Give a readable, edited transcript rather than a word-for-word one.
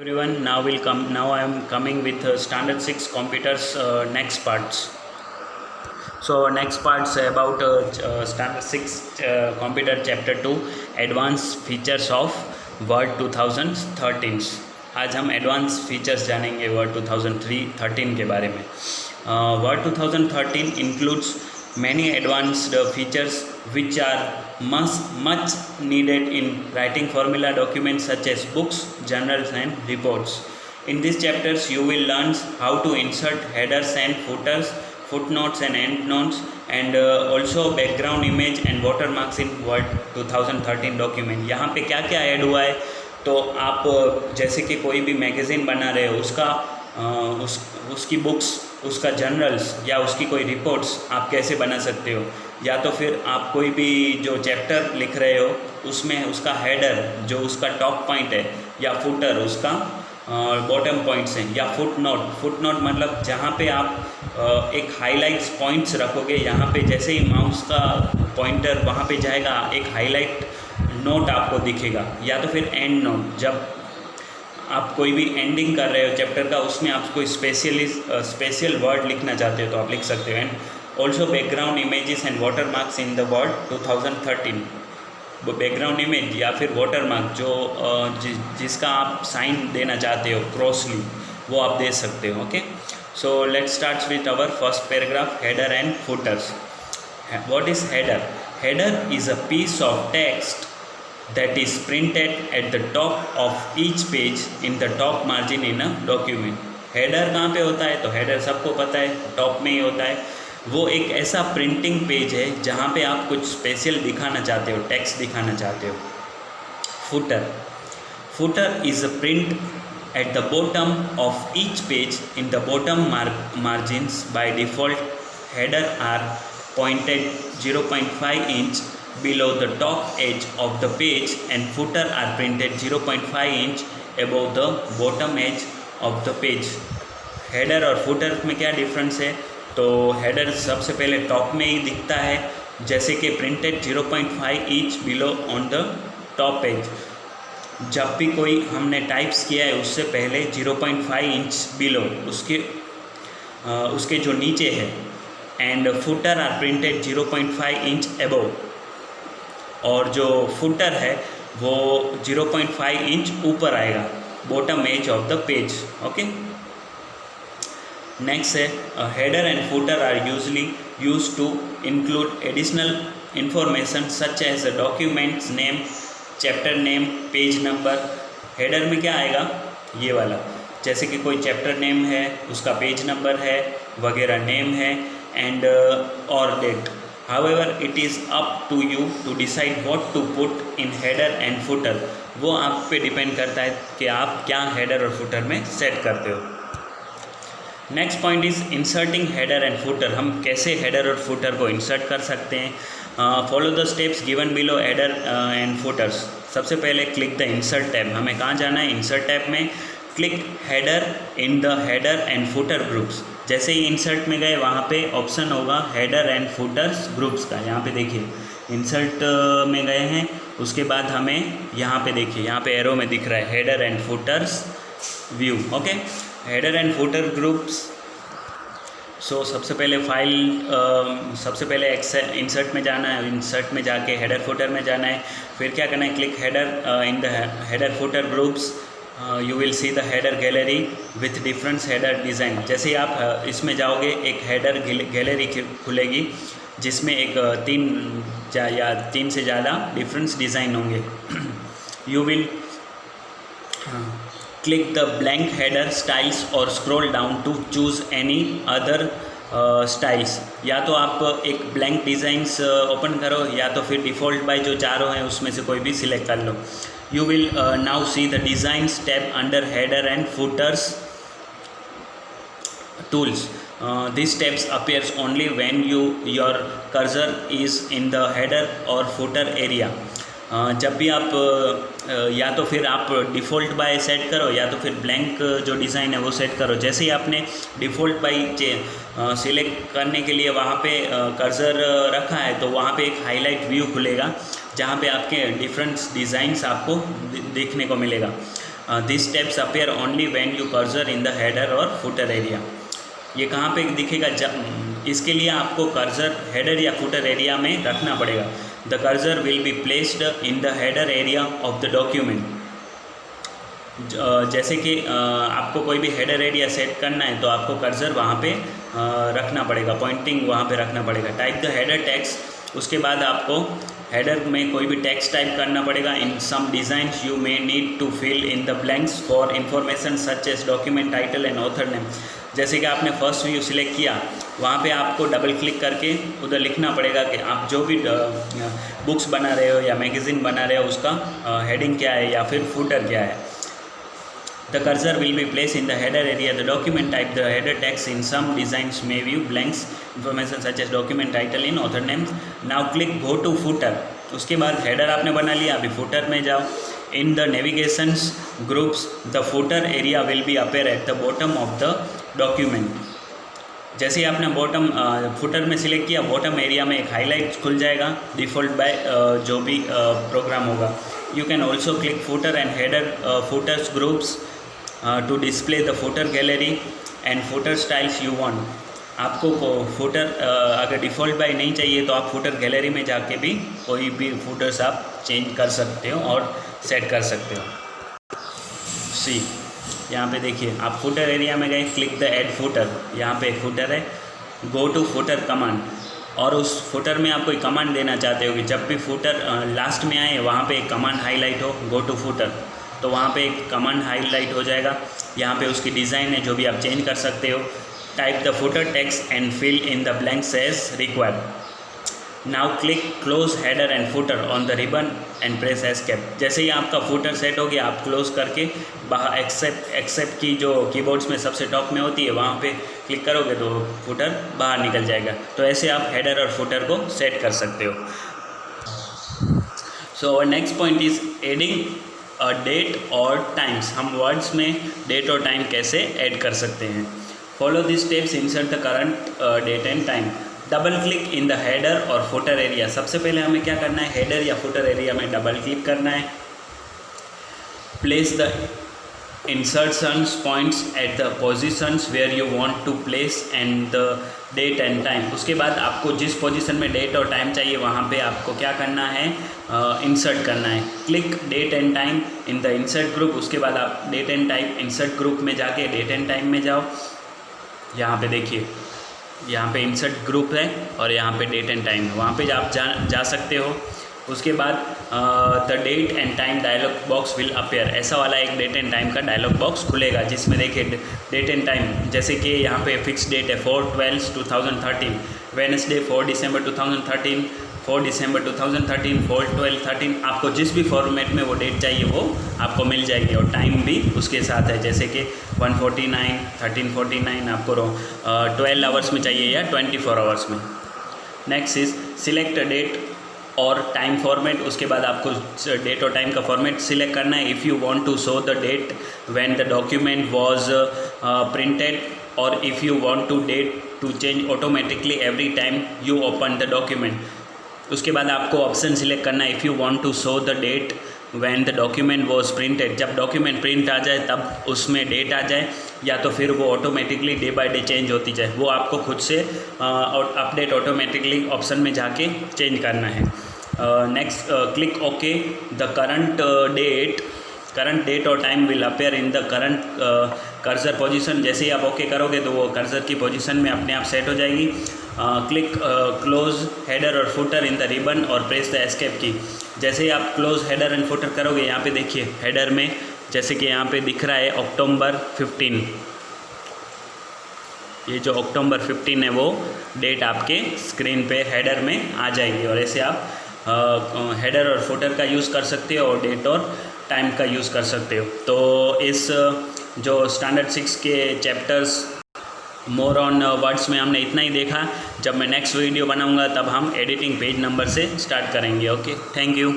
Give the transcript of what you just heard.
Everyone, now I am coming with standard 6 computers next parts. So next parts about standard 6 computer chapter 2 advanced features of Word 2013. आज हम advance features जानेंगे word 2013 के बारे में. Word 2013 includes many advanced features which are much needed in writing formula documents such as books, journals and reports. In these chapters you will learn how to insert headers and footers, footnotes and endnotes, and also background image and watermarks in Word 2013 document. यहाँ पे क्या क्या add हुआ है, तो आप जैसे कि कोई भी मैगज़ीन बना रहे हो उसका उसकी बुक्स, उसका जर्नल्स या उसकी कोई रिपोर्ट्स आप कैसे बना सकते हो, या तो फिर आप कोई भी जो चैप्टर लिख रहे हो उसमें उसका हेडर जो उसका टॉप पॉइंट है या फुटर उसका बॉटम पॉइंट्स हैं, या फुटनोट मतलब जहाँ पे आप एक हाईलाइट्स पॉइंट्स रखोगे, यहाँ पे जैसे ही माउस का पॉइंटर वहाँ पे जाएगा एक हाईलाइट नोट आपको दिखेगा, या तो फिर एंड नोट जब आप कोई भी एंडिंग कर रहे हो चैप्टर का उसमें आप कोई स्पेशल वर्ड लिखना चाहते हो तो आप लिख सकते हो. And also background images and water marks in the word 2013. वो बैकग्राउंड इमेज या फिर वाटर मार्क जो जिसका आप साइन देना चाहते हो क्रॉसली वो आप दे सकते हो. Okay, so let's start with our first paragraph, header and footers. What is header? Header is a piece of text that is printed at the top of each page in the top margin in a document. Header कहाँ पे होता है? तो header सबको पता है, top में ही होता है. वो एक ऐसा प्रिंटिंग पेज है जहाँ पे आप कुछ स्पेशल दिखाना चाहते हो, टेक्स्ट दिखाना चाहते हो. Footer is a print at the bottom of each page in the bottom margins. By default, header are pointed 0.5 inch below the top edge of the page and footer are printed 0.5 inch above the bottom edge of the page. Header और footer में क्या difference है? तो header सबसे पहले top में ही दिखता है, जैसे कि printed 0.5 inch below on the top edge. जब भी कोई हमने टाइप्स किया है उससे पहले 0.5 इंच बिलो उसके जो नीचे है. And footer are printed 0.5 inch above, और जो फुटर है वो 0.5 इंच ऊपर आएगा, bottom edge of the page. Okay, next है header and footer are usually used to include additional information such as a documents name, chapter name, page number. Header में क्या आएगा? ये वाला, जैसे कि कोई चैप्टर नेम है, उसका पेज नंबर है वगैरह, नेम है एंड और date. However, it is up to you to decide what to put in header and footer. वो आप पे डिपेंड करता है कि आप क्या हेडर और फुटर में सेट करते हो. Next point is inserting header and footer. हम कैसे हेडर और फुटर को इंसर्ट कर सकते हैं? Follow the steps given below header and putters. सबसे पहले क्लिक द इंसर्ट टैब. हमें कहाँ जाना है? इंसर्ट टैब में click header in the header and footer groups. जैसे ही इंसर्ट में गए वहाँ पे ऑप्शन होगा हेडर एंड फुटर्स ग्रुप्स का. यहाँ पे देखिए इंसर्ट में गए हैं, उसके बाद हमें यहाँ पे देखिए, यहाँ पे एरो में दिख रहा है header and footers view. Okay, header and footer groups. So सबसे पहले सबसे पहले इंसर्ट में जाना है, इंसर्ट में जाके हेडर फुटर में जाना है. फिर क्या करना है? Click header in the header footer groups. You will see the header gallery with different header design. जैसे ही आप इसमें जाओगे एक हेडर गैलरी खुलेगी जिसमें एक तीन से ज़्यादा डिफरेंट डिज़ाइन होंगे. You will click the blank header styles और scroll down to choose any other styles. या तो आप एक ब्लैंक डिज़ाइंस ओपन करो, या तो फिर डिफ़ॉल्ट बाय जो चारों हैं उसमें से कोई भी सिलेक्ट कर लो. You will now see the designs tab under header and footers tools. These tabs appears only when your cursor is in the header or footer area. जब भी आप या तो फिर आप डिफ़ॉल्ट बाय सेट करो या तो फिर ब्लैंक जो डिज़ाइन है वो सेट करो. जैसे ही आपने डिफ़ॉल्ट बाय सिलेक्ट करने के लिए वहाँ पे कर्सर रखा है तो वहाँ पे एक हाईलाइट व्यू खुलेगा जहाँ पे आपके डिफरेंट डिज़ाइंस आपको देखने को मिलेगा. This steps appear only when you cursor in the header और फुटर एरिया। ये कहाँ पे दिखेगा? जब इसके लिए आपको कर्सर हेडर या फुटर एरिया में रखना पड़ेगा। The cursor will be placed in the header area of the document. जैसे कि आपको कोई भी हेडर एरिया सेट करना है तो आपको कर्सर वहाँ पे रखना पड़ेगा, पॉइंटिंग वहाँ पे रखना पड़ेगा। टाइप द हेडर टेक्स्ट, उसके बाद आपको हेडर में कोई भी टेक्स्ट टाइप करना पड़ेगा। In some designs you may need to fill in the blanks for information such as document title and author name. जैसे कि आपने फर्स्ट व्यू सिलेक्ट किया, वहाँ पे आपको डबल क्लिक करके उधर लिखना पड़ेगा कि आप जो भी बुक्स बना रहे हो या मैगज़ीन बना रहे हो उसका हेडिंग क्या है या फिर फुटर क्या है। The cursor will be placed in the header area. The document type, the header text in some designs may view blanks information such as document title in author name. Now click go to footer. उसके बाद header आपने बना लिया, अभी footer में जाओ। In the navigations groups, the footer area will be appear at the bottom of the document. जैसे ही आपने बॉटम फुटर में सिलेक्ट किया, बॉटम एरिया में एक हाईलाइट खुल जाएगा डिफ़ॉल्ट बाय जो भी प्रोग्राम होगा। You can also click footer and header footers groups to display the footer gallery and footer styles you want. आपको फुटर अगर डिफ़ॉल्ट बाय नहीं चाहिए तो आप फुटर गैलरी में जाके भी कोई भी फुटर्स आप चेंज कर सकते हो और सेट कर सकते हो। सी यहाँ पे देखिए, आप फुटर एरिया में गए, क्लिक द ऐड फुटर, यहाँ पे फुटर है, गो टू फुटर कमांड। और उस फुटर में आप कोई कमांड देना चाहते हो कि जब भी फुटर लास्ट में आए वहाँ पे एक कमांड हाईलाइट हो, गो टू फुटर, तो वहाँ पे एक कमांड हाईलाइट हो जाएगा। यहाँ पे उसकी डिज़ाइन है जो भी आप चेंज कर सकते हो। Type the footer text and fill in the blanks as required. Now click close header and footer on the ribbon and press escape. जैसे ही आपका फुटर सेट हो गया, आप क्लोज करके बाहर एक्सेप्ट की जो कीबोर्ड्स में सबसे टॉप में होती है वहाँ पे क्लिक करोगे तो फुटर बाहर निकल जाएगा। तो ऐसे आप हेडर और फुटर को सेट कर सकते हो। So next point is adding a date और टाइम्स। हम वर्ड्स में डेट और टाइम कैसे ऐड कर सकते हैं। Follow this steps, insert the current date and time. Double click in the header और फुटर एरिया। सबसे पहले हमें क्या करना है, हेडर या फुटर एरिया में डबल क्लिक करना है। Place the insertions points at the positions where you want to place and the date and time. उसके बाद आपको जिस पोजीशन में डेट और टाइम चाहिए वहाँ पे आपको क्या करना है, इंसर्ट करना है। Click date and time in the insert group. उसके बाद आप date and time insert group में जाके डेट एंड टाइम में जाओ। यहाँ पे देखिए, यहाँ पे इंसर्ट ग्रुप है और यहाँ पे डेट एंड टाइम है, वहाँ पे आप जा सकते हो। उसके बाद the date and time dialog box will appear. ऐसा वाला एक डेट एंड टाइम का डायलॉग बॉक्स खुलेगा जिसमें देखिए डेट एंड टाइम, जैसे कि यहाँ पे फिक्स डेट है 4/12/2013, वेडनेसडे 4 दिसंबर 2013, 4 दिसंबर 2013, 4/12/13। आपको जिस भी फॉर्मेट में वो डेट चाहिए वो आपको मिल जाएगी और टाइम भी उसके साथ है, जैसे कि 149, 1349 आपको 12 आवर्स में चाहिए या 24 आवर्स में। नेक्स्ट इज सिलेक्ट डेट और टाइम फॉर्मेट। उसके बाद आपको डेट और टाइम का फॉर्मेट सिलेक्ट करना है। If you want to show the date when the document was printed और if you want to date to change automatically every time you open the document. उसके बाद आपको ऑप्शन सिलेक्ट करना है, if you want to show the date when the document was printed. जब document print आ जाए तब उसमें डेट आ जाए, या तो फिर वो automatically day by day change होती जाए, वो आपको खुद से और अपडेट ऑटोमेटिकली ऑप्शन में जाके चेंज करना है। Next click okay. The current date और time will appear in the current cursor position. जैसे ही आप ओके करोगे तो वो कर्सर की पोजीशन में अपने आप सेट हो जाएगी। क्लिक क्लोज हेडर और फुटर इन द रिबन और प्रेस द एस्केप की। जैसे ही आप क्लोज हेडर एंड फुटर करोगे, यहाँ पे देखिए हेडर में जैसे कि यहाँ पे दिख रहा है अक्टूबर 15, ये जो अक्टूबर 15 है वो डेट आपके स्क्रीन पे हेडर में आ जाएगी। और ऐसे आप हेडर और फुटर का यूज़ कर सकते हो और डेट और टाइम का यूज़ कर सकते हो। तो इस जो स्टैंडर्ड 6 के चैप्टर्स मोर ऑन वर्ड्स में हमने इतना ही देखा। जब मैं नेक्स्ट वीडियो बनाऊंगा तब हम एडिटिंग पेज नंबर से स्टार्ट करेंगे। Okay, thank you.